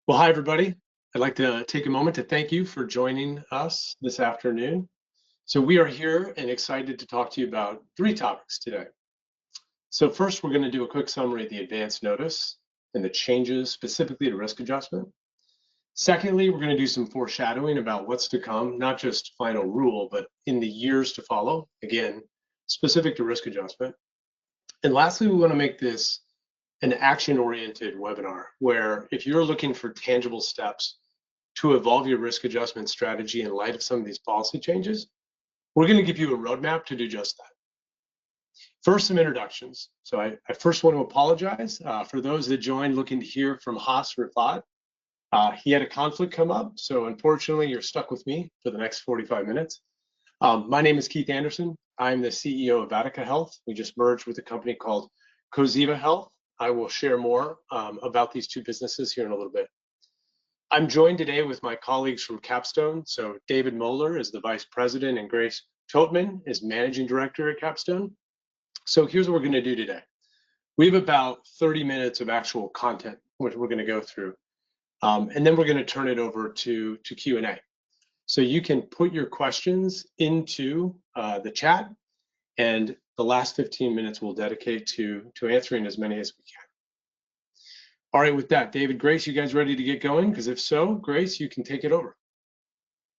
Well, hi, everybody. I'd like to take a moment to thank you for joining us this afternoon. So we are here and excited to talk to you about three topics today. So first, we're going to do a quick summary of the advance notice and the changes specifically to risk adjustment. Secondly, we're going to do some foreshadowing about what's to come, not just final rule, but in the years to follow, again, specific to risk adjustment. And lastly, we want to make this an action-oriented webinar where if you're looking for tangible steps to evolve your risk adjustment strategy in light of some of these policy changes, we're going to give you a roadmap to do just that. First, some introductions. So I first want to apologize for those that joined looking to hear from Haas Rifat. He had a conflict come up, so unfortunately you're stuck with me for the next 45 minutes. My name is Keith Anderson. I'm the CEO of Vatica Health. We just merged with a company called Coziva Health. I will share more about these two businesses here in a little bit. I'm joined today with my colleagues from Capstone. So David Moeller is the Vice President and Grace Totman is Managing Director at Capstone. So here's what we're going to do today. We have about 30 minutes of actual content, which we're going to go through. And then we're going to turn it over to Q&A. So you can put your questions into the chat, and the last 15 minutes we'll dedicate to answering as many as we can. All right, with that, David, Grace, you guys ready to get going? Because if so, Grace, you can take it over.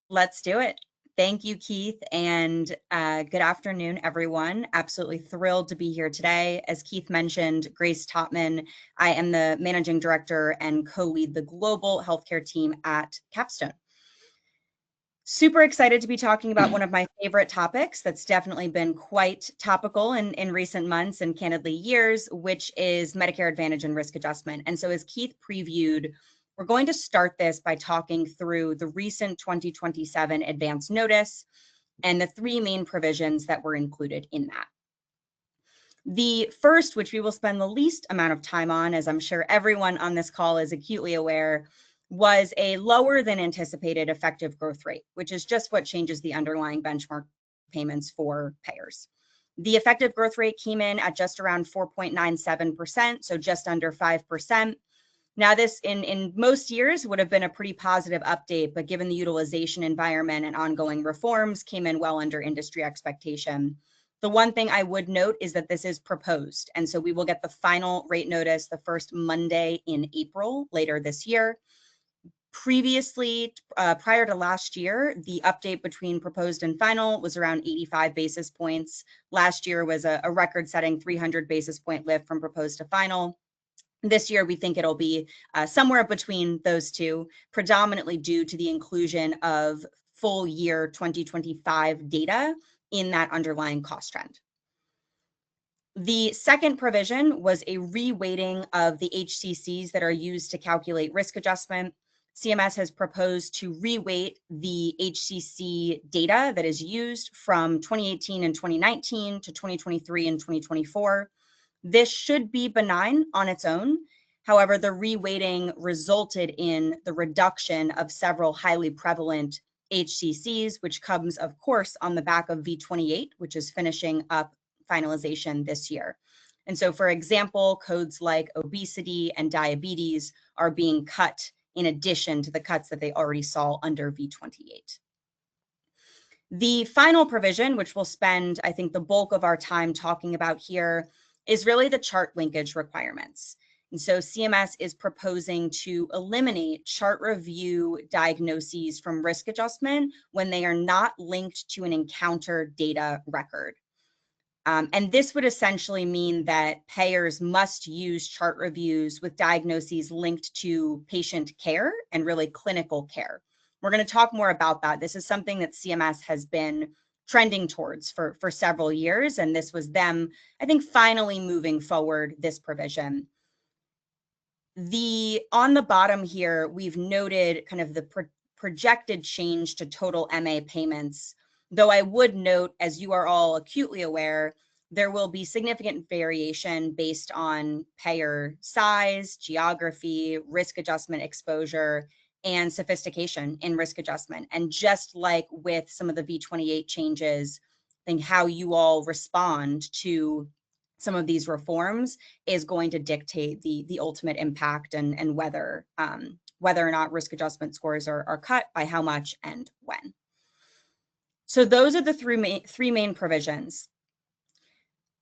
Let's do it. Thank you, Keith, and good afternoon, everyone. Absolutely thrilled to be here today. As Keith mentioned, Grace Totman, I am the Managing Director and co-lead the global healthcare team at Capstone. Super excited to be talking about one of my favorite topics that's definitely been quite topical in recent months and candidly years, which is Medicare Advantage and risk adjustment. And so as Keith previewed, we're going to start this by talking through the recent 2027 advance notice and the three main provisions that were included in that. The first, which we will spend the least amount of time on, as I'm sure everyone on this call is acutely aware, was a lower than anticipated effective growth rate, which is just what changes the underlying benchmark payments for payers. The effective growth rate came in at just around 4.97%, so just under 5%. Now, this in most years would have been a pretty positive update, but given the utilization environment and ongoing reforms, came in well under industry expectation. The one thing I would note is that this is proposed, and so we will get the final rate notice the first Monday in April later this year. Previously, prior to last year, the update between proposed and final was around 85 basis points. Last year was a record-setting 300 basis point lift from proposed to final. This year, we think it'll be somewhere between those two, predominantly due to the inclusion of full year 2025 data in that underlying cost trend. The second provision was a reweighting of the HCCs that are used to calculate risk adjustment. CMS has proposed to reweight the HCC data that is used from 2018 and 2019 to 2023 and 2024. This should be benign on its own. However, the reweighting resulted in the reduction of several highly prevalent HCCs, which comes, of course, on the back of V28, which is finishing up finalization this year. And so, for example, codes like obesity and diabetes are being cut in addition to the cuts that they already saw under V28. The final provision, which we'll spend, I think, the bulk of our time talking about here, is really the chart linkage requirements. And so CMS is proposing to eliminate chart review diagnoses from risk adjustment when they are not linked to an encounter data record. And this would essentially mean that payers must use chart reviews with diagnoses linked to patient care and really clinical care. We're going to talk more about that. This is something that CMS has been trending towards for several years, and this was them, I think, finally moving forward this provision. On the bottom here, we've noted kind of the projected change to total MA payments. Though I would note, as you are all acutely aware, there will be significant variation based on payer size, geography, risk adjustment exposure, and sophistication in risk adjustment. And just like with some of the V28 changes, I think how you all respond to some of these reforms is going to dictate the ultimate impact and whether or not risk adjustment scores are cut, by how much, and when. So those are the three main provisions.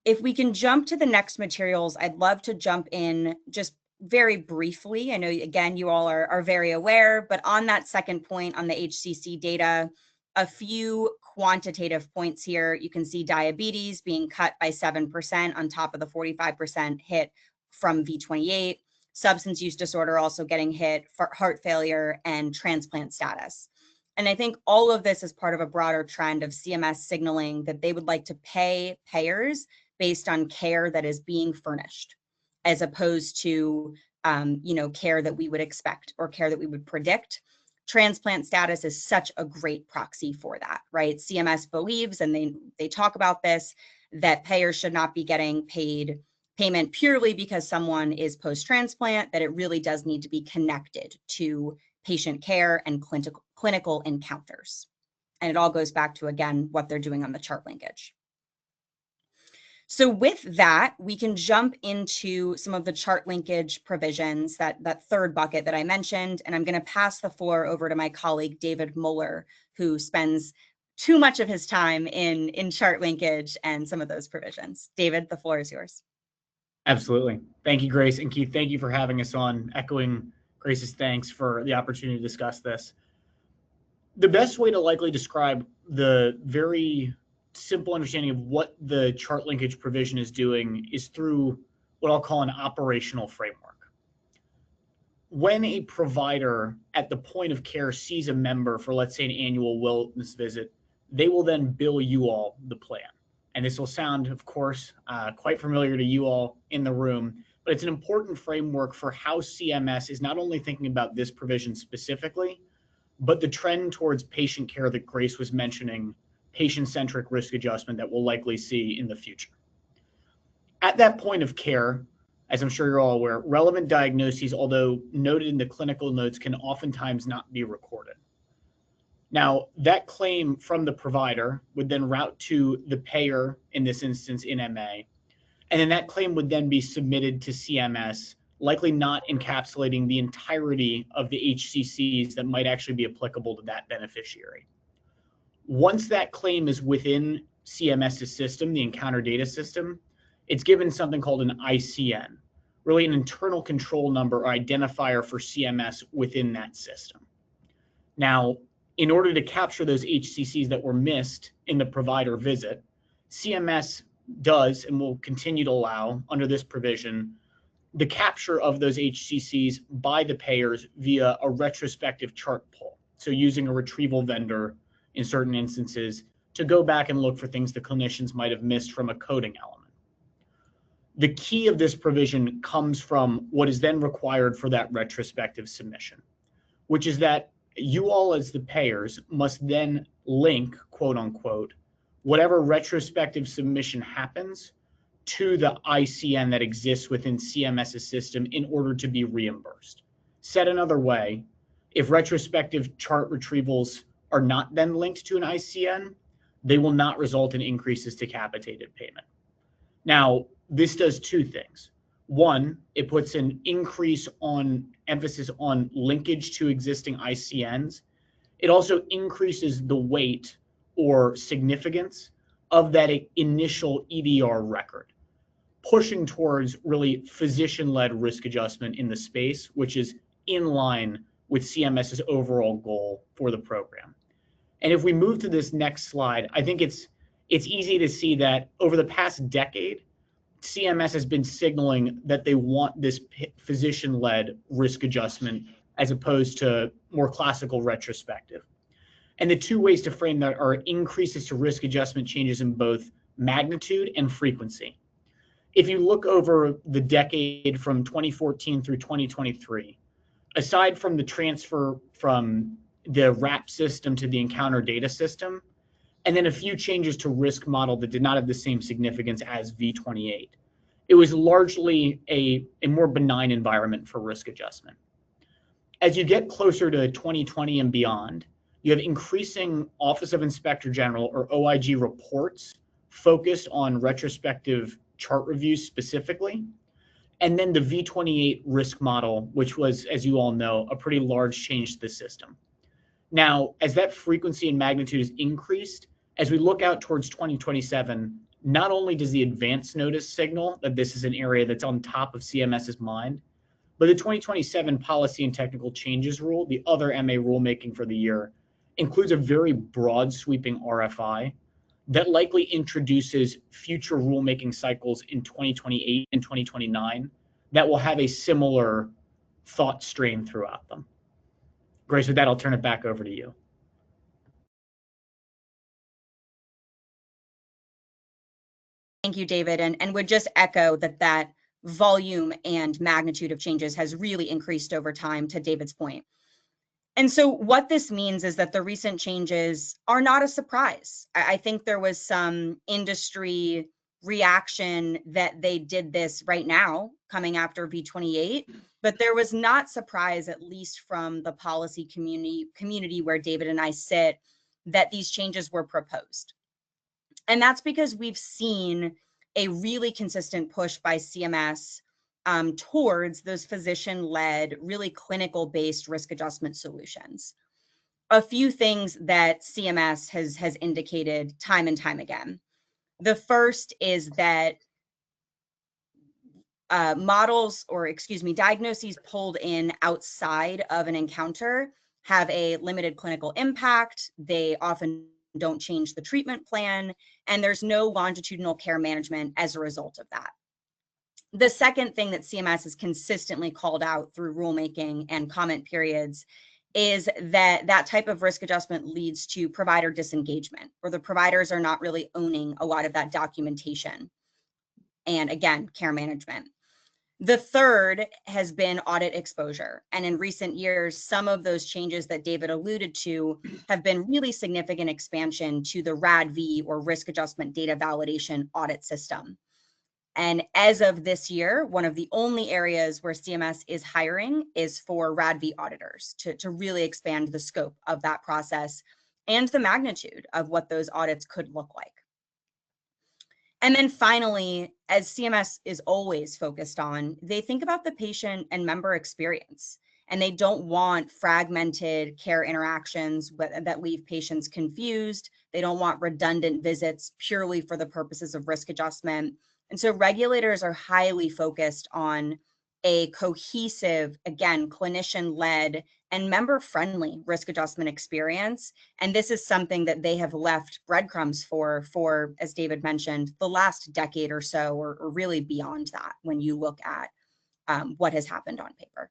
If we can jump to the next materials, I'd love to jump in just very briefly. I know, again, you all are very aware, but on that second point on the HCC data, a few quantitative points here. You can see diabetes being cut by 7% on top of the 45% hit from V28, substance use disorder also getting hit, for heart failure, and transplant status. And I think all of this is part of a broader trend of CMS signaling that they would like to pay payers based on care that is being furnished, as opposed to care that we would expect or care that we would predict. Transplant status is such a great proxy for that, right? CMS believes, and they talk about this, that payers should not be getting payment purely because someone is post-transplant, that it really does need to be connected to patient care and clinical encounters. And it all goes back to, again, what they're doing on the chart linkage. So with that, we can jump into some of the chart linkage provisions, that third bucket that I mentioned, and I'm going to pass the floor over to my colleague, David Muller, who spends too much of his time in chart linkage and some of those provisions. David, the floor is yours. Absolutely. Thank you, Grace. And Keith, thank you for having us on, echoing Grace's thanks for the opportunity to discuss this. The best way to likely describe the very simple understanding of what the chart linkage provision is doing is through what I'll call an operational framework. When a provider at the point of care sees a member for, let's say, an annual wellness visit, they will then bill you all the plan. And this will sound, of course, quite familiar to you all in the room, but it's an important framework for how CMS is not only thinking about this provision specifically, but the trend towards patient care that Grace was mentioning, patient-centric risk adjustment that we'll likely see in the future. At that point of care, as I'm sure you're all aware, relevant diagnoses, although noted in the clinical notes, can oftentimes not be recorded. Now, that claim from the provider would then route to the payer, in this instance in MA, and then that claim would then be submitted to CMS, likely not encapsulating the entirety of the HCCs that might actually be applicable to that beneficiary. Once that claim is within CMS's system, the encounter data system, it's given something called an ICN, really an internal control number or identifier for CMS within that system. Now, in order to capture those HCCs that were missed in the provider visit, CMS does and will continue to allow, under this provision, the capture of those HCCs by the payers via a retrospective chart pull. So using a retrieval vendor in certain instances to go back and look for things the clinicians might have missed from a coding element. The key of this provision comes from what is then required for that retrospective submission, which is that you all as the payers must then link, quote unquote, whatever retrospective submission happens to the ICN that exists within CMS's system in order to be reimbursed. Said another way, if retrospective chart retrievals are not then linked to an ICN, they will not result in increases to capitated payment. Now, this does two things. One, it puts an increase on emphasis on linkage to existing ICNs. It also increases the weight or significance of that initial EDR record, pushing towards really physician-led risk adjustment in the space, which is in line with CMS's overall goal for the program. And if we move to this next slide, I think it's easy to see that over the past decade, CMS has been signaling that they want this physician-led risk adjustment as opposed to more classical retrospective. And the two ways to frame that are increases to risk adjustment changes in both magnitude and frequency. If you look over the decade from 2014 through 2023, aside from the transfer from the RAP system to the encounter data system, and then a few changes to risk model that did not have the same significance as V28, it was largely a more benign environment for risk adjustment. As you get closer to 2020 and beyond, you have increasing Office of Inspector General or OIG reports focused on retrospective chart reviews specifically, and then the V28 risk model, which was, as you all know, a pretty large change to the system. Now, as that frequency and magnitude is increased, as we look out towards 2027, not only does the advance notice signal that this is an area that's on top of CMS's mind, but the 2027 policy and technical changes rule, the other MA rulemaking for the year, includes a very broad sweeping RFI that likely introduces future rulemaking cycles in 2028 and 2029 that will have a similar thought stream throughout them. Grace, with that, I'll turn it back over to you. Thank you, David, and would just echo that volume and magnitude of changes has really increased over time, to David's point. And so what this means is that the recent changes are not a surprise. I think there was some industry reaction that they did this right now, coming after V28, but there was not surprise, at least from the policy community where David and I sit, that these changes were proposed. And that's because we've seen a really consistent push by CMS towards those physician-led, really clinical-based risk adjustment solutions. A few things that CMS has indicated time and time again. The first is that diagnoses pulled in outside of an encounter have a limited clinical impact. They often don't change the treatment plan, and there's no longitudinal care management as a result of that. The second thing that CMS has consistently called out through rulemaking and comment periods is that type of risk adjustment leads to provider disengagement, where the providers are not really owning a lot of that documentation and, again, care management. The third has been audit exposure. And in recent years, some of those changes that David alluded to have been really significant expansion to the RADV, or risk adjustment data validation audit system. And as of this year, one of the only areas where CMS is hiring is for RADV auditors to really expand the scope of that process and the magnitude of what those audits could look like. And then finally, as CMS is always focused on, they think about the patient and member experience, and they don't want fragmented care interactions that leave patients confused. They don't want redundant visits purely for the purposes of risk adjustment. And so regulators are highly focused on a cohesive, again, clinician-led and member-friendly risk adjustment experience. And this is something that they have left breadcrumbs for, as David mentioned, the last decade or so, or really beyond that, when you look at what has happened on paper.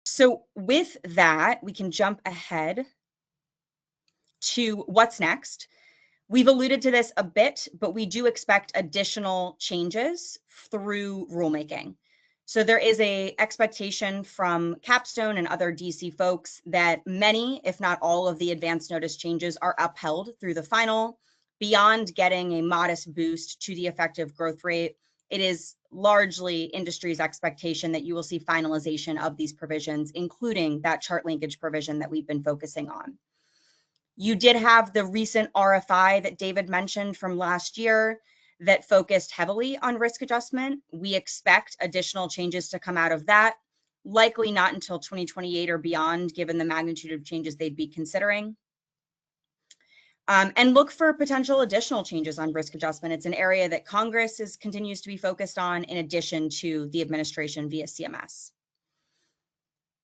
So with that, we can jump ahead to what's next. We've alluded to this a bit, but we do expect additional changes through rulemaking. So there is an expectation from Capstone and other DC folks that many, if not all, of the advance notice changes are upheld through the final. Beyond getting a modest boost to the effective growth rate, it is largely industry's expectation that you will see finalization of these provisions, including that chart linkage provision that we've been focusing on. You did have the recent RFI that David mentioned from last year that focused heavily on risk adjustment. We expect additional changes to come out of that, likely not until 2028 or beyond, given the magnitude of changes they'd be considering. And look for potential additional changes on risk adjustment. It's an area that Congress continues to be focused on, in addition to the administration via CMS.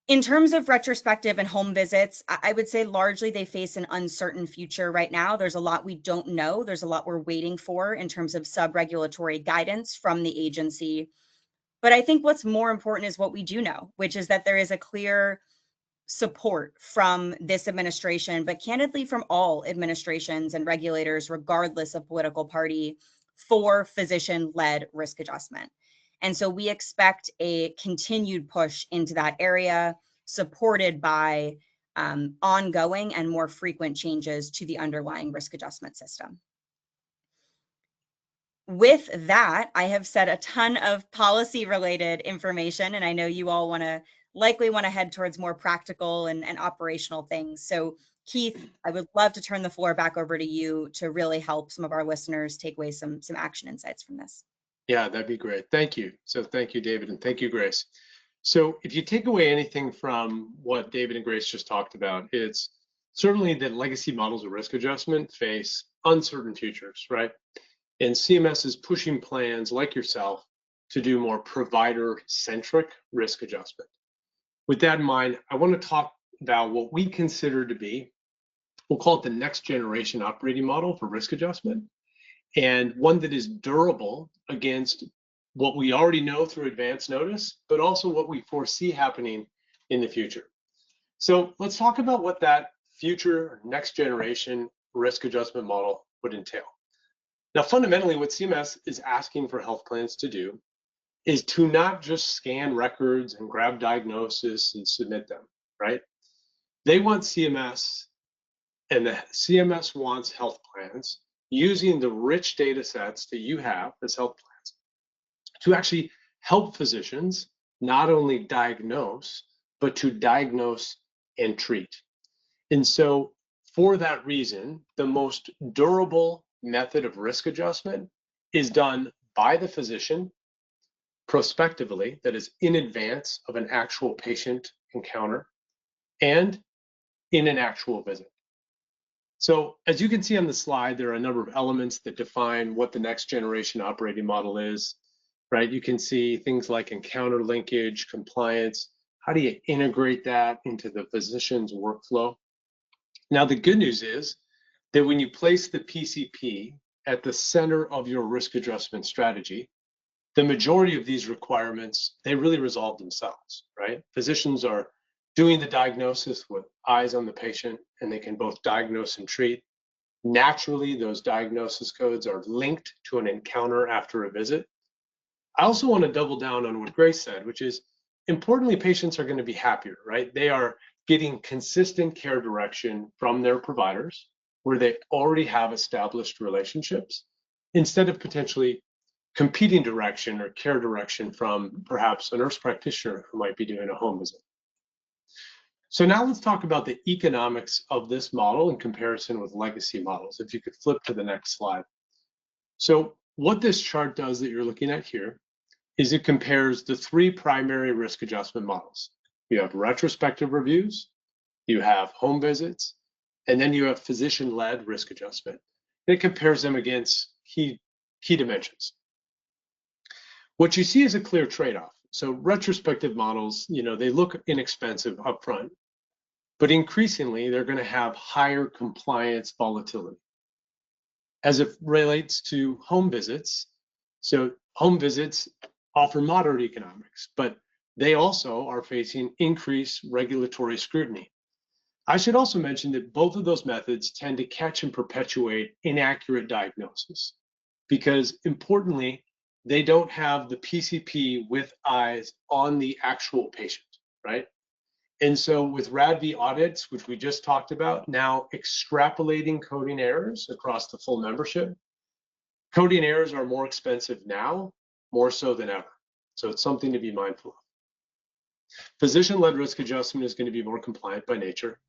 In terms of retrospective and home visits, I would say largely they face an uncertain future right now. There's a lot we don't know. There's a lot we're waiting for in terms of sub-regulatory guidance from the agency. But I think what's more important is what we do know, which is that there is a clear support from this administration, but candidly from all administrations and regulators, regardless of political party, for physician-led risk adjustment. And so we expect a continued push into that area, supported by ongoing and more frequent changes to the underlying risk adjustment system. With that, I have said a ton of policy-related information, and I know you all likely want to head towards more practical and operational things. So Keith, I would love to turn the floor back over to you to really help some of our listeners take away some action insights from this. Yeah, that'd be great. Thank you. So thank you, David, and thank you, Grace. So if you take away anything from what David and Grace just talked about, it's certainly that legacy models of risk adjustment face uncertain futures, right? And CMS is pushing plans like yourself to do more provider-centric risk adjustment. With that in mind, I want to talk about what we consider to be, we'll call it the next generation operating model for risk adjustment, and one that is durable against what we already know through advance notice, but also what we foresee happening in the future. So let's talk about what that future next generation risk adjustment model would entail. Now, fundamentally, what CMS is asking for health plans to do is to not just scan records and grab diagnosis and submit them, right? They want CMS, and the CMS wants health plans using the rich data sets that you have as health plans to actually help physicians not only diagnose, but to diagnose and treat. And so for that reason, the most durable method of risk adjustment is done by the physician prospectively, that is in advance of an actual patient encounter and in an actual visit. So as you can see on the slide, there are a number of elements that define what the next generation operating model is, right? You can see things like encounter linkage, compliance. How do you integrate that into the physician's workflow? Now, the good news is that when you place the PCP at the center of your risk adjustment strategy, the majority of these requirements, they really resolve themselves, right? Physicians are doing the diagnosis with eyes on the patient, and they can both diagnose and treat. Naturally, those diagnosis codes are linked to an encounter after a visit. I also want to double down on what Grace said, which is importantly, patients are going to be happier, right? They are getting consistent care direction from their providers where they already have established relationships instead of potentially competing direction or care direction from perhaps a nurse practitioner who might be doing a home visit. So now let's talk about the economics of this model in comparison with legacy models. If you could flip to the next slide. So what this chart does that you're looking at here is it compares the three primary risk adjustment models. You have retrospective reviews, you have home visits, and then you have physician-led risk adjustment. And it compares them against key dimensions. What you see is a clear trade-off. So retrospective models, they look inexpensive upfront, but increasingly they're going to have higher compliance volatility. As it relates to home visits, so home visits offer moderate economics, but they also are facing increased regulatory scrutiny. I should also mention that both of those methods tend to catch and perpetuate inaccurate diagnosis because importantly, they don't have the PCP with eyes on the actual patient, right? And so with RADV audits, which we just talked about, now extrapolating coding errors across the full membership, coding errors are more expensive now, more so than ever. So it's something to be mindful of. Physician-led risk adjustment is going to be more compliant by nature.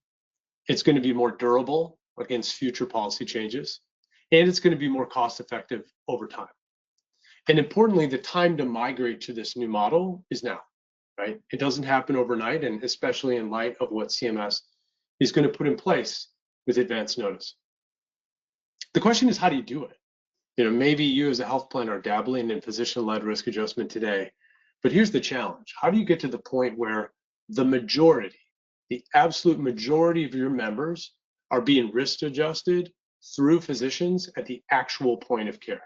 It's going to be more durable against future policy changes, and it's going to be more cost-effective over time. And importantly, the time to migrate to this new model is now, right? It doesn't happen overnight, and especially in light of what CMS is going to put in place with advance notice. The question is, how do you do it? Maybe you as a health plan are dabbling in physician-led risk adjustment today, but here's the challenge. How do you get to the point where the majority, the absolute majority of your members are being risk adjusted through physicians at the actual point of care,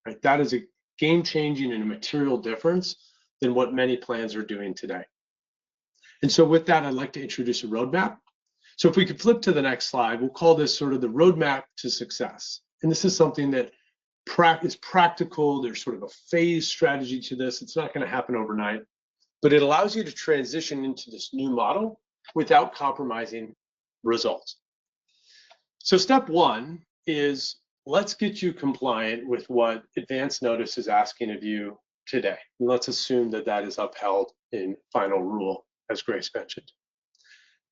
right? That is a game-changing and a material difference than what many plans are doing today. And so with that, I'd like to introduce a roadmap. So if we could flip to the next slide, we'll call this sort of the roadmap to success. And this is something that is practical. There's sort of a phase strategy to this. It's not going to happen overnight, but it allows you to transition into this new model without compromising results. So step one is let's get you compliant with what advance notice is asking of you today. And let's assume that that is upheld in final rule, as Grace mentioned.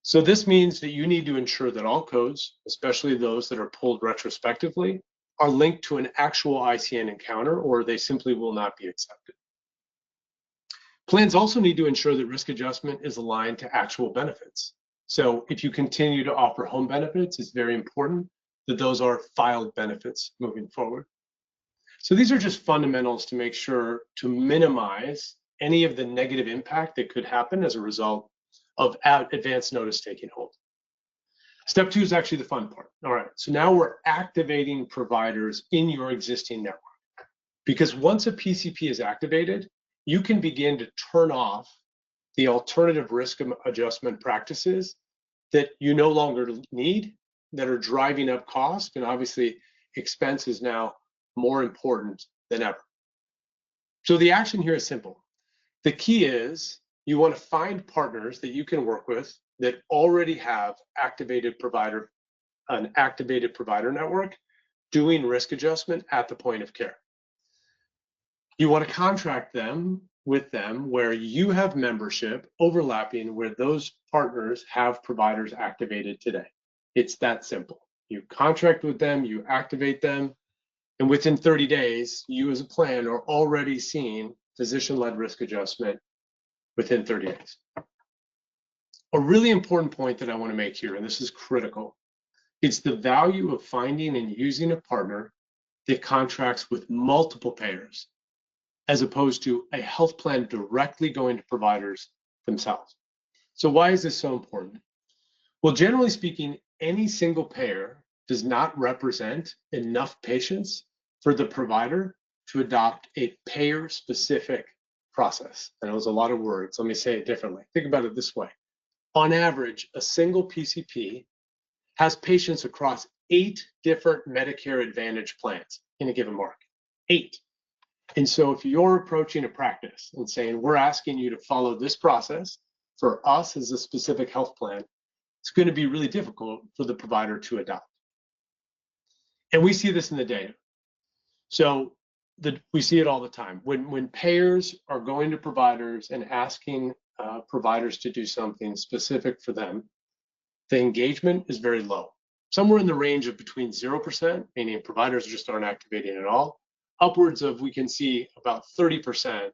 So this means that you need to ensure that all codes, especially those that are pulled retrospectively, are linked to an actual ICN encounter, or they simply will not be accepted. Plans also need to ensure that risk adjustment is aligned to actual benefits. So if you continue to offer home benefits, it's very important that those are filed benefits moving forward. So these are just fundamentals to make sure to minimize any of the negative impact that could happen as a result of advance notice taking hold. Step 2 is actually the fun part. All right, so now we're activating providers in your existing network. Because once a PCP is activated, you can begin to turn off the alternative risk adjustment practices that you no longer need, that are driving up cost, and obviously expense is now more important than ever. So the action here is simple. The key is you want to find partners that you can work with that already have an activated provider network doing risk adjustment at the point of care. You want to contract with them where you have membership overlapping where those partners have providers activated today. It's that simple. You contract with them, you activate them, and within 30 days, you as a plan are already seeing physician-led risk adjustment within 30 days. A really important point that I want to make here, and this is critical, it's the value of finding and using a partner that contracts with multiple payers, as opposed to a health plan directly going to providers themselves. So why is this so important? Well, generally speaking, any single payer does not represent enough patients for the provider to adopt a payer-specific process. I know it's a lot of words. Let me say it differently. Think about it this way. On average, a single PCP has patients across 8 different Medicare Advantage plans in a given market. 8. And so if you're approaching a practice and saying, we're asking you to follow this process for us as a specific health plan, it's going to be really difficult for the provider to adopt. And we see this in the data. So we see it all the time. When payers are going to providers and asking providers to do something specific for them, the engagement is very low. Somewhere in the range of between 0%, meaning providers just aren't activating at all, upwards of, we can see about 30%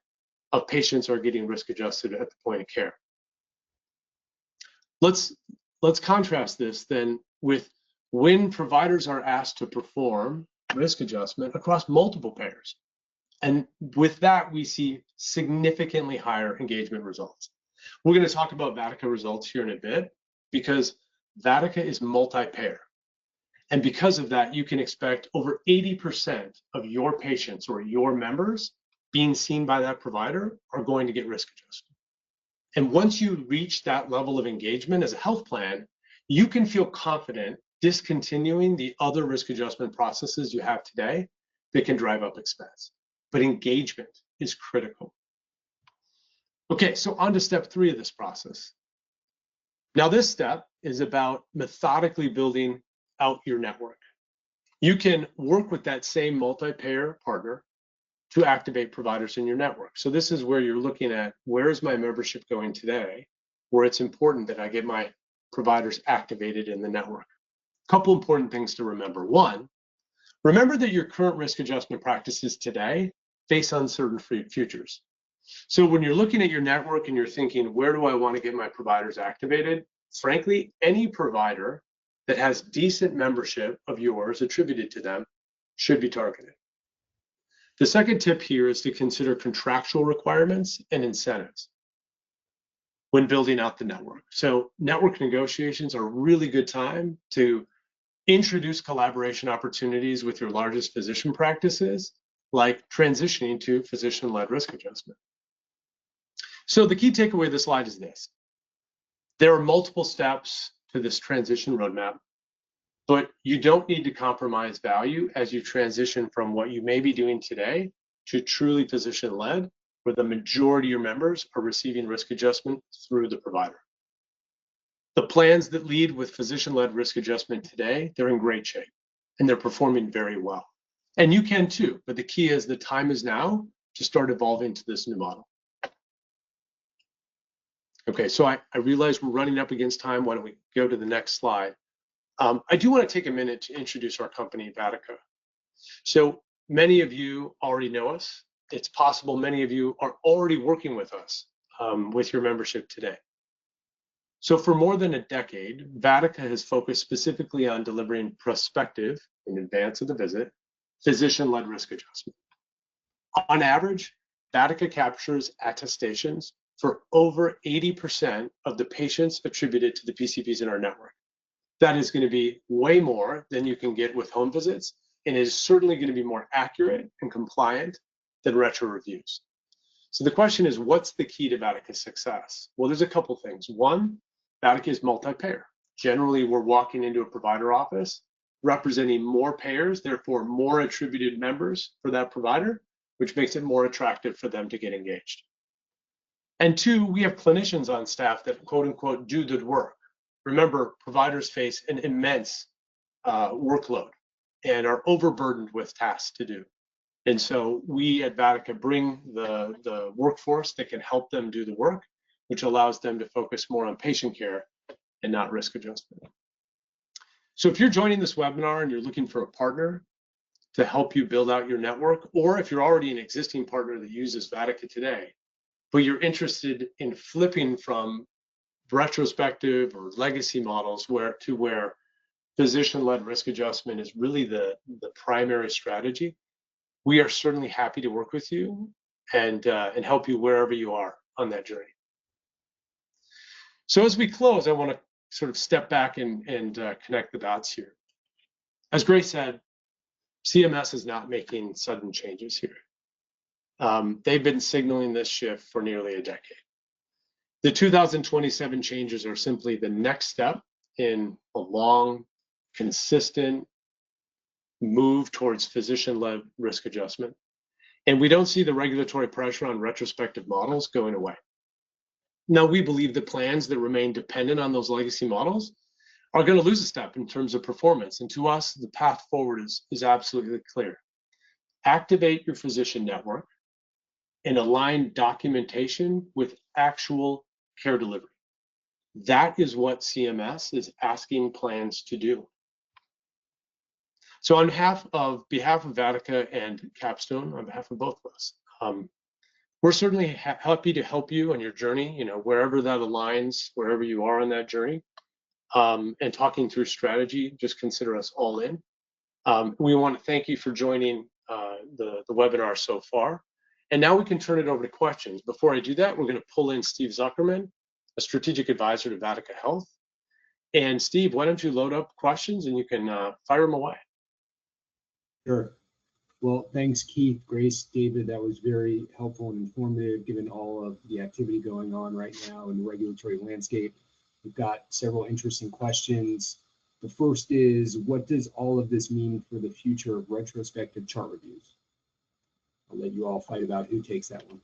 of patients are getting risk adjusted at the point of care. Let's contrast this then with when providers are asked to perform risk adjustment across multiple payers. And with that, we see significantly higher engagement results. We're going to talk about Vatica results here in a bit because Vatica is multi-payer. And because of that, you can expect over 80% of your patients or your members being seen by that provider are going to get risk adjusted. And once you reach that level of engagement as a health plan, you can feel confident discontinuing the other risk adjustment processes you have today that can drive up expense. But engagement is critical. Okay, so on to step 3 of this process. Now this step is about methodically building out your network. You can work with that same multi-payer partner to activate providers in your network. So this is where you're looking at, where is my membership going today, where it's important that I get my providers activated in the network. A couple important things to remember. One, remember that your current risk adjustment practices today face uncertain futures. So when you're looking at your network and you're thinking, where do I want to get my providers activated? Frankly, any provider that has decent membership of yours attributed to them should be targeted. The second tip here is to consider contractual requirements and incentives when building out the network. So network negotiations are a really good time to introduce collaboration opportunities with your largest physician practices, like transitioning to physician-led risk adjustment. So the key takeaway of this slide is this. There are multiple steps to this transition roadmap, but you don't need to compromise value as you transition from what you may be doing today to truly physician-led, where the majority of your members are receiving risk adjustment through the provider. The plans that lead with physician-led risk adjustment today, they're in great shape and they're performing very well. And you can too, but the key is the time is now to start evolving to this new model. Okay, so I realize we're running up against time. Why don't we go to the next slide? I do want to take a minute to introduce our company, Vatica. So many of you already know us. It's possible many of you are already working with us with your membership today. So for more than a decade, Vatica has focused specifically on delivering prospective, in advance of the visit, physician-led risk adjustment. On average, Vatica captures attestations for over 80% of the patients attributed to the PCPs in our network. That is going to be way more than you can get with home visits, and is certainly going to be more accurate and compliant than retro reviews. So the question is, what's the key to Vatica's success? Well, there's a couple things. One, Vatica is multi-payer. Generally, we're walking into a provider office representing more payers, therefore more attributed members for that provider, which makes it more attractive for them to get engaged. And two, we have clinicians on staff that quote unquote do the work. Remember, providers face an immense workload and are overburdened with tasks to do. And so we at Vatica bring the workforce that can help them do the work, which allows them to focus more on patient care and not risk adjustment. So if you're joining this webinar and you're looking for a partner to help you build out your network, or if you're already an existing partner that uses Vatica today, but you're interested in flipping from retrospective or legacy models where physician-led risk adjustment is really the primary strategy, we are certainly happy to work with you and help you wherever you are on that journey. So as we close, I want to sort of step back and connect the dots here. As Grace said, CMS is not making sudden changes here. They've been signaling this shift for nearly a decade. The 2027 changes are simply the next step in a long, consistent move towards physician-led risk adjustment. And we don't see the regulatory pressure on retrospective models going away. Now, we believe the plans that remain dependent on those legacy models are going to lose a step in terms of performance. And to us, the path forward is absolutely clear. Activate your physician network and align documentation with actual care delivery. That is what CMS is asking plans to do. So on behalf of Vatica and Capstone, on behalf of both of us, we're certainly happy to help you on your journey, wherever that aligns, wherever you are on that journey, and talking through strategy. Just consider us all in. We want to thank you for joining the webinar so far. And now we can turn it over to questions. Before I do that, we're going to pull in Steve Zuckerman, a strategic advisor to Vatica Health. And Steve, why don't you load up questions and you can fire them away. Sure. Well, thanks, Keith, Grace, David. That was very helpful and informative, given all of the activity going on right now in the regulatory landscape. We've got several interesting questions. The first is, what does all of this mean for the future of retrospective chart reviews? I'll let you all fight about who takes that one.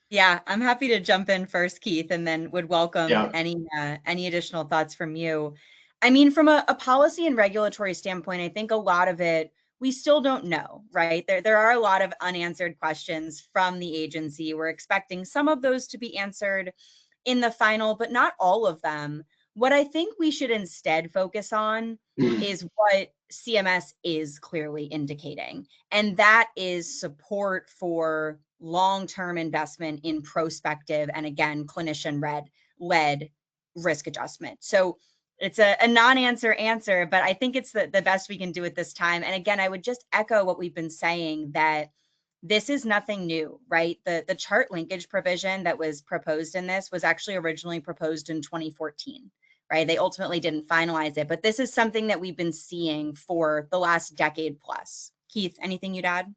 Yeah, I'm happy to jump in first, Keith, and then would welcome any additional thoughts from you. I mean, from a policy and regulatory standpoint, I think a lot of it we still don't know, right? There are a lot of unanswered questions from the agency. We're expecting some of those to be answered in the final, but not all of them. What I think we should instead focus on is what CMS is clearly indicating, and that is support for long-term investment in prospective and, again, clinician-led risk adjustment. So it's a non-answer answer, but I think it's the best we can do at this time. And again, I would just echo what we've been saying, that this is nothing new, right? The chart linkage provision that was proposed in this was actually originally proposed in 2014, right? They ultimately didn't finalize it, but this is something that we've been seeing for the last decade plus. Keith, anything you'd add?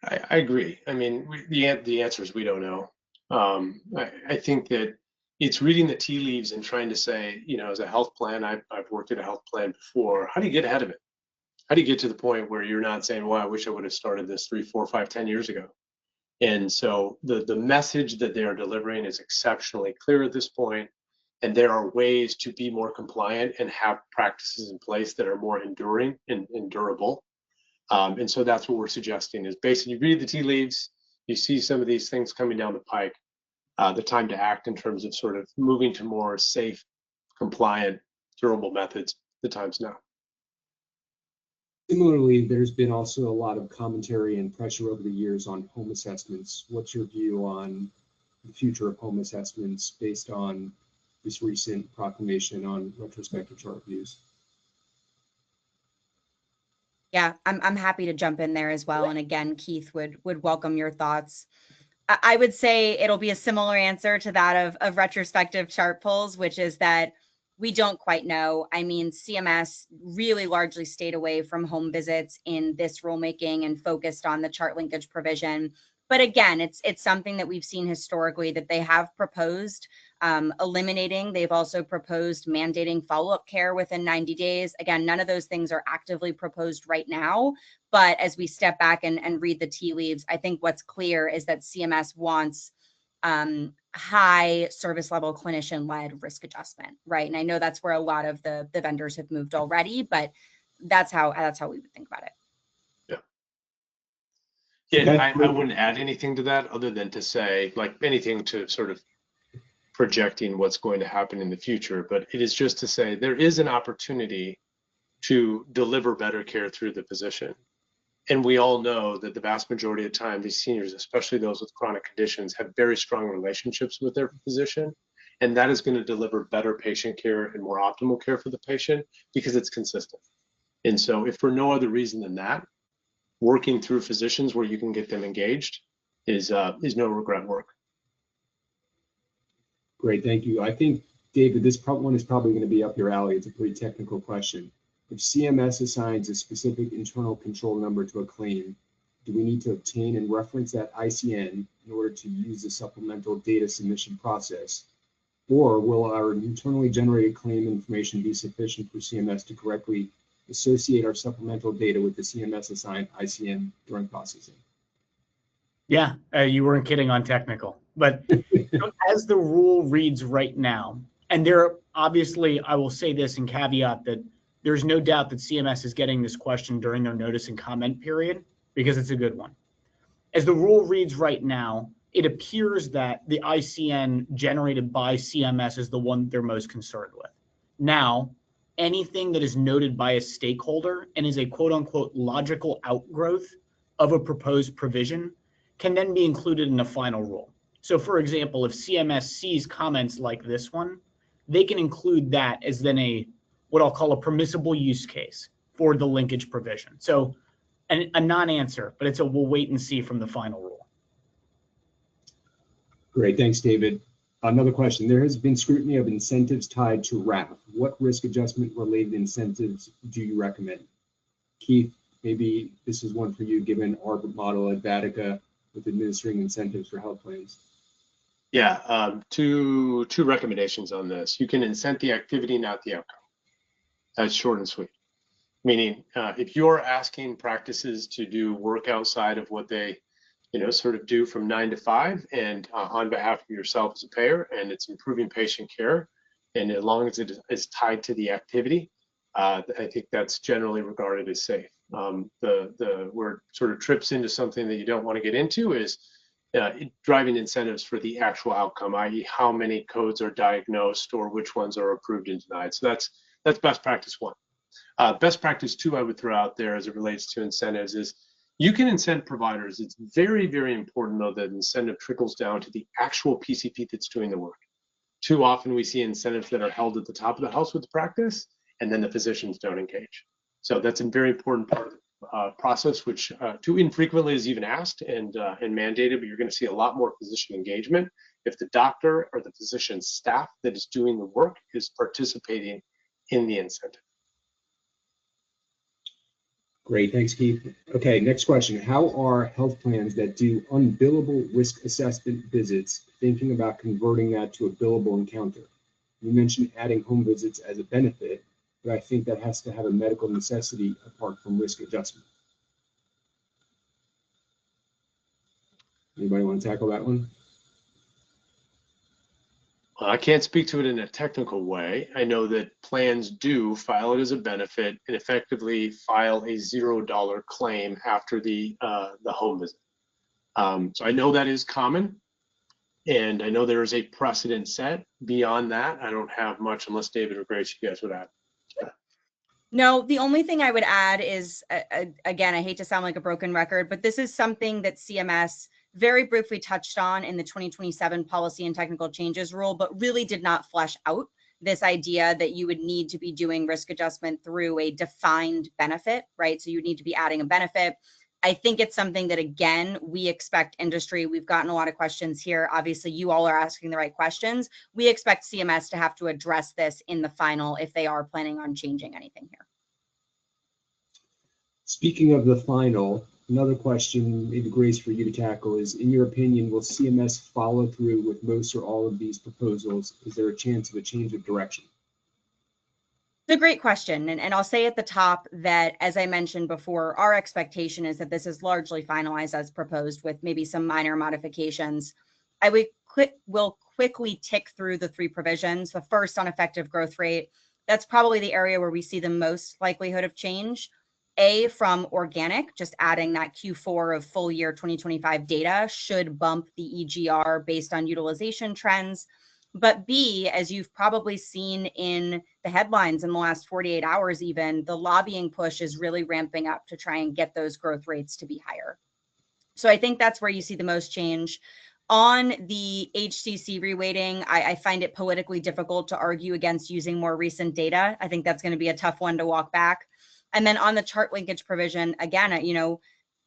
I agree. I mean, the answer is we don't know. I think that it's reading the tea leaves and trying to say, as a health plan, I've worked at a health plan before. How do you get ahead of it? How do you get to the point where you're not saying, well, I wish I would have started this 3, 4, 5, 10 years ago? And so the message that they are delivering is exceptionally clear at this point. And there are ways to be more compliant and have practices in place that are more enduring and durable. And so that's what we're suggesting is basically you read the tea leaves, you see some of these things coming down the pike. the time to act in terms of sort of moving to more safe, compliant, durable methods, the time's now. Similarly, there's been also a lot of commentary and pressure over the years on home assessments. What's your view on the future of home assessments based on this recent proclamation on retrospective chart reviews? Yeah, I'm happy to jump in there as well. And again, Keith would welcome your thoughts. I would say it'll be a similar answer to that of retrospective chart pulls, which is that we don't quite know. I mean, CMS really largely stayed away from home visits in this rulemaking and focused on the chart linkage provision. But again, it's something that we've seen historically that they have proposed eliminating. They've also proposed mandating follow-up care within 90 days. Again, none of those things are actively proposed right now. But as we step back and read the tea leaves, I think what's clear is that CMS wants high service level clinician led risk adjustment, right? And I know that's where a lot of the vendors have moved already, but that's how we would think about it. Yeah, Okay. I wouldn't add anything to that other than to say, like anything to sort of projecting what's going to happen in the future, but it is just to say there is an opportunity to deliver better care through the physician. And we all know that the vast majority of the time, these seniors, especially those with chronic conditions, have very strong relationships with their physician. And that is going to deliver better patient care and more optimal care for the patient because it's consistent. And so if for no other reason than that, working through physicians where you can get them engaged is no regret work. Great, thank you. I think, David, this one is probably going to be up your alley. It's a pretty technical question. If CMS assigns a specific internal control number to a claim, do we need to obtain and reference that ICN in order to use the supplemental data submission process? Or will our internally generated claim information be sufficient for CMS to correctly associate our supplemental data with the CMS assigned ICN during processing? Yeah, you weren't kidding on technical. But as the rule reads right now, and there obviously, I will say this and caveat that there's no doubt that CMS is getting this question during their notice and comment period because it's a good one. As the rule reads right now, it appears that the ICN generated by CMS is the one they're most concerned with. Now, anything that is noted by a stakeholder and is a quote unquote logical outgrowth of a proposed provision can then be included in the final rule. So for example, if CMS sees comments like this one, they can include that as then what I'll call a permissible use case for the linkage provision. So a non-answer, but it's a we'll wait and see from the final rule. Great, thanks, David. Another question. There has been scrutiny of incentives tied to RAF. What risk adjustment related incentives do you recommend? Keith, maybe this is one for you, given our model at Vatica with administering incentives for health plans. Yeah, two recommendations on this. You can incent the activity, not the outcome. That's short and sweet. Meaning, if you're asking practices to do work outside of what they, sort of do from 9 to 5, and on behalf of yourself as a payer, and it's improving patient care, and as long as it is tied to the activity, I think that's generally regarded as safe. Where it sort of trips into something that you don't want to get into is driving incentives for the actual outcome, i.e. how many codes are diagnosed or which ones are approved and denied. So that's best practice 1. Best practice 2 I would throw out there as it relates to incentives is you can incent providers. It's very, very important though that incentive trickles down to the actual PCP that's doing the work. Too often we see incentives that are held at the top of the house with the practice and then the physicians don't engage. So that's a very important part of the process, which too infrequently is even asked and mandated, but you're going to see a lot more physician engagement if the doctor or the physician staff that is doing the work is participating in the incentive. Great, thanks, Keith. Okay, next question. How are health plans that do unbillable risk assessment visits thinking about converting that to a billable encounter? You mentioned adding home visits as a benefit, but I think that has to have a medical necessity apart from risk adjustment. Anybody want to tackle that one? Well, I can't speak to it in a technical way. I know that plans do file it as a benefit and effectively file a $0 claim after the home visit. So I know that is common. And I know there is a precedent set. Beyond that, I don't have much unless David or Grace, you guys would add. No, the only thing I would add is, again, I hate to sound like a broken record, but this is something that CMS very briefly touched on in the 2027 policy and technical changes rule, but really did not flesh out this idea that you would need to be doing risk adjustment through a defined benefit, right? So you need to be adding a benefit. I think it's something that, again, we expect industry. We've gotten a lot of questions here. Obviously, you all are asking the right questions. We expect CMS to have to address this in the final if they are planning on changing anything here. Speaking of the final, another question, maybe Grace, for you to tackle is, in your opinion, will CMS follow through with most or all of these proposals? Is there a chance of a change of direction? It's a great question. And I'll say at the top that, as I mentioned before, our expectation is that this is largely finalized as proposed with maybe some minor modifications. I will quickly tick through the three provisions. The first, on effective growth rate, that's probably the area where we see the most likelihood of change. A, from organic, just adding that Q4 of full year 2025 data should bump the EGR based on utilization trends. But B, as you've probably seen in the headlines in the last 48 hours even, the lobbying push is really ramping up to try and get those growth rates to be higher. So I think that's where you see the most change. On the HCC reweighting, I find it politically difficult to argue against using more recent data. I think that's going to be a tough one to walk back. And then on the chart linkage provision, again,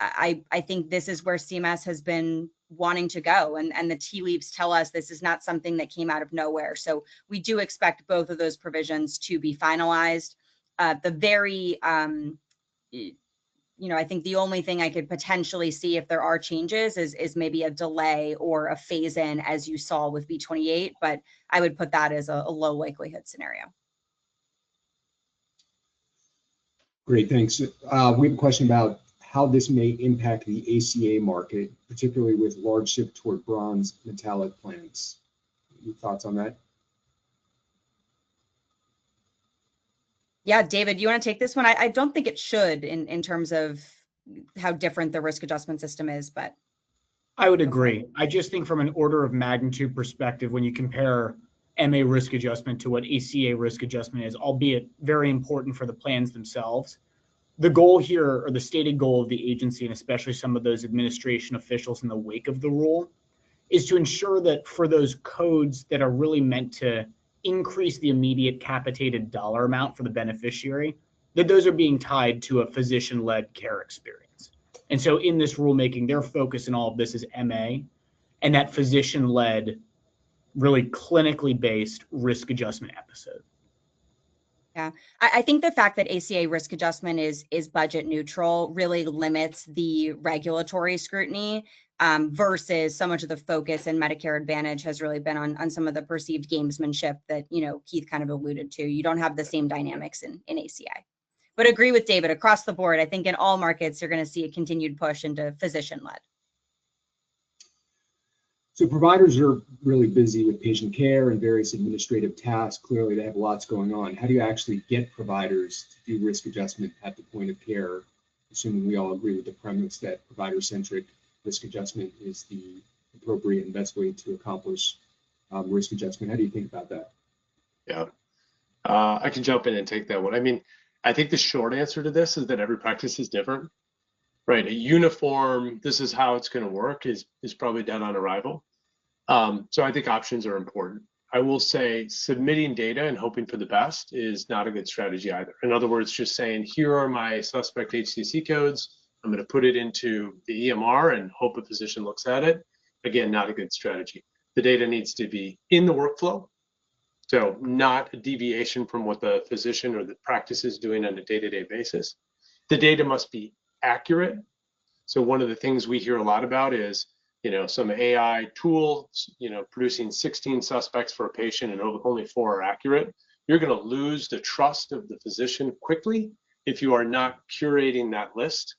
I think this is where CMS has been wanting to go, and the tea leaves tell us this is not something that came out of nowhere. So we do expect both of those provisions to be finalized. I think the only thing I could potentially see if there are changes is maybe a delay or a phase in, as you saw with V28, but I would put that as a low likelihood scenario. Great, thanks. We have a question about how this may impact the ACA market, particularly with large shift toward bronze metallic plans. Any thoughts on that? Yeah, David, you want to take this one? I don't think it should in terms of how different the risk adjustment system is, but. I would agree. I just think from an order of magnitude perspective, when you compare MA risk adjustment to what ACA risk adjustment is, albeit very important for the plans themselves, the goal here, or the stated goal of the agency, and especially some of those administration officials in the wake of the rule, is to ensure that for those codes that are really meant to increase the immediate capitated dollar amount for the beneficiary, that those are being tied to a physician-led care experience. And so in this rulemaking, their focus in all of this is MA and that physician-led, really clinically based risk adjustment episode. Yeah, I think the fact that ACA risk adjustment is budget neutral really limits the regulatory scrutiny versus so much of the focus in Medicare Advantage has really been on some of the perceived gamesmanship that, Keith kind of alluded to. You don't have the same dynamics in ACA. But agree with David, across the board, I think in all markets, you're going to see a continued push into physician-led. So providers are really busy with patient care and various administrative tasks. Clearly, they have lots going on. How do you actually get providers to do risk adjustment at the point of care, assuming we all agree with the premise that provider-centric risk adjustment is the appropriate and best way to accomplish risk adjustment? How do you think about that? Yeah, I can jump in and take that one. I mean, I think the short answer to this is that every practice is different. Right, a uniform, this is how it's going to work is probably dead on arrival. So I think options are important. I will say submitting data and hoping for the best is not a good strategy either. In other words, just saying, here are my suspect HCC codes. I'm going to put it into the EMR and hope a physician looks at it. Again, not a good strategy. The data needs to be in the workflow. So not a deviation from what the physician or the practice is doing on a day-to-day basis. The data must be accurate. So one of the things we hear a lot about is, some AI tool, producing 16 suspects for a patient and only 4 are accurate. You're going to lose the trust of the physician quickly if you are not curating that list.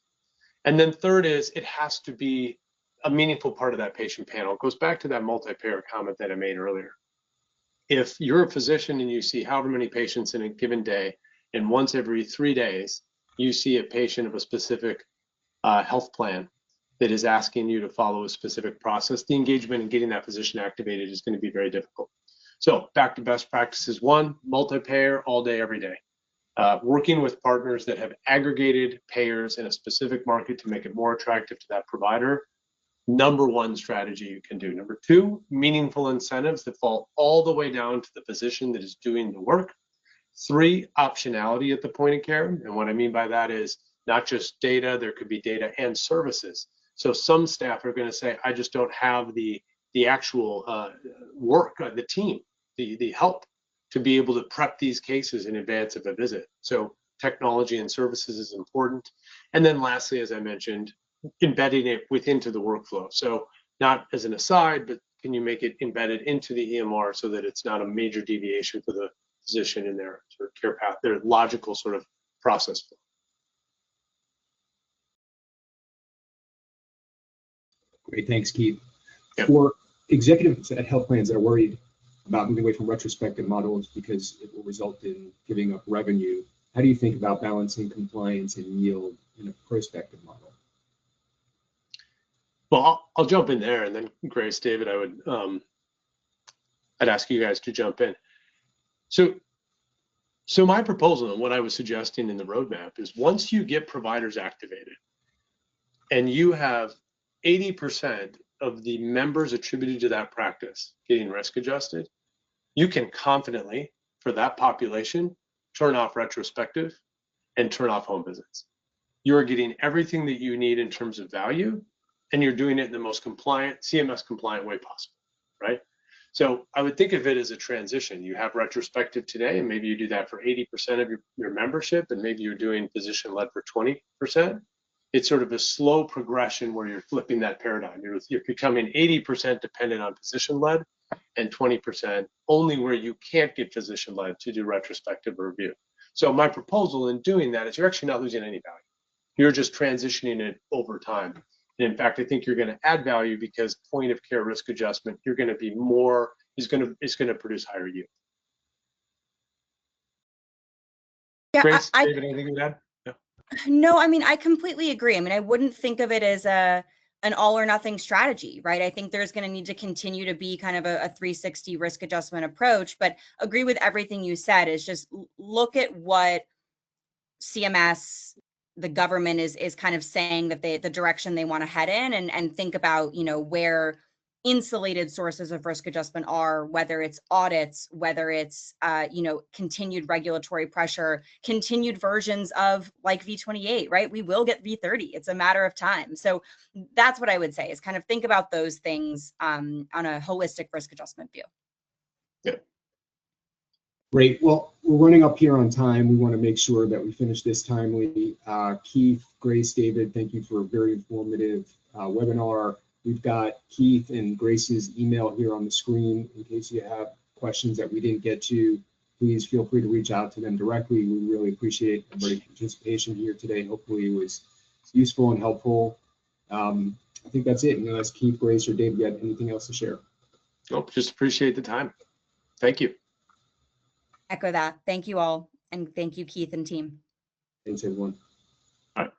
And then third is it has to be a meaningful part of that patient panel. It goes back to that multi-payer comment that I made earlier. If you're a physician and you see however many patients in a given day, and once every 3 days, you see a patient of a specific health plan, that is asking you to follow a specific process, the engagement and getting that physician activated is going to be very difficult. So back to best practices. One, multi-payer all day, every day. Working with partners that have aggregated payers in a specific market to make it more attractive to that provider. Number one strategy you can do. Number two, meaningful incentives that fall all the way down to the physician that is doing the work. Three, optionality at the point of care. And what I mean by that is not just data, there could be data and services. So some staff are going to say, I just don't have the actual work, the team, the help to be able to prep these cases in advance of a visit. So technology and services is important. And then lastly, as I mentioned, embedding it into the workflow. So not as an aside, but can you make it embedded into the EMR so that it's not a major deviation for the physician in their sort of care path, their logical sort of process flow. Great, thanks, Keith. Yep. For executives at health plans that are worried about moving away from retrospective models because it will result in giving up revenue, how do you think about balancing compliance and yield in a prospective model? Well, I'll jump in there, and then Grace, David, I'd ask you guys to jump in. So my proposal and what I was suggesting in the roadmap is once you get providers activated and you have 80% of the members attributed to that practice getting risk adjusted, you can confidently, for that population, turn off retrospective and turn off home visits. You're getting everything that you need in terms of value, and you're doing it in the most compliant, CMS compliant way possible, right? So I would think of it as a transition. You have retrospective today, and maybe you do that for 80% of your membership, and maybe you're doing physician-led for 20%. It's sort of a slow progression where you're flipping that paradigm. You're becoming 80% dependent on physician-led and 20% only where you can't get physician-led to do retrospective review. So my proposal in doing that is you're actually not losing any value. You're just transitioning it over time. And in fact, I think you're going to add value because point of care risk adjustment, you're going to be more, is going to produce higher yield. Yeah, Grace, David, anything to add? Yeah. No, I mean, I completely agree. I mean, I wouldn't think of it as an all or nothing strategy, right? I think there's going to need to continue to be kind of a 360 risk adjustment approach, but agree with everything you said is just look at what CMS, the government is kind of saying that the direction they want to head in, and think about, where insulated sources of risk adjustment are, whether it's audits, whether it's, continued regulatory pressure, continued versions of like V28, right? We will get V30. It's a matter of time. So that's what I would say is kind of think about those things on a holistic risk adjustment view. Yeah. Great. Well, we're running up here on time. We want to make sure that we finish this timely. Keith, Grace, David, thank you for a very informative webinar. We've got Keith and Grace's email here on the screen. In case you have questions that we didn't get to, please feel free to reach out to them directly. We really appreciate everybody's participation here today. Hopefully it was useful and helpful. I think that's it. Unless Keith, Grace, or David, you have anything else to share? Nope, just appreciate the time. Thank you. Echo that. Thank you all. And thank you, Keith and team. Thanks, everyone. All right.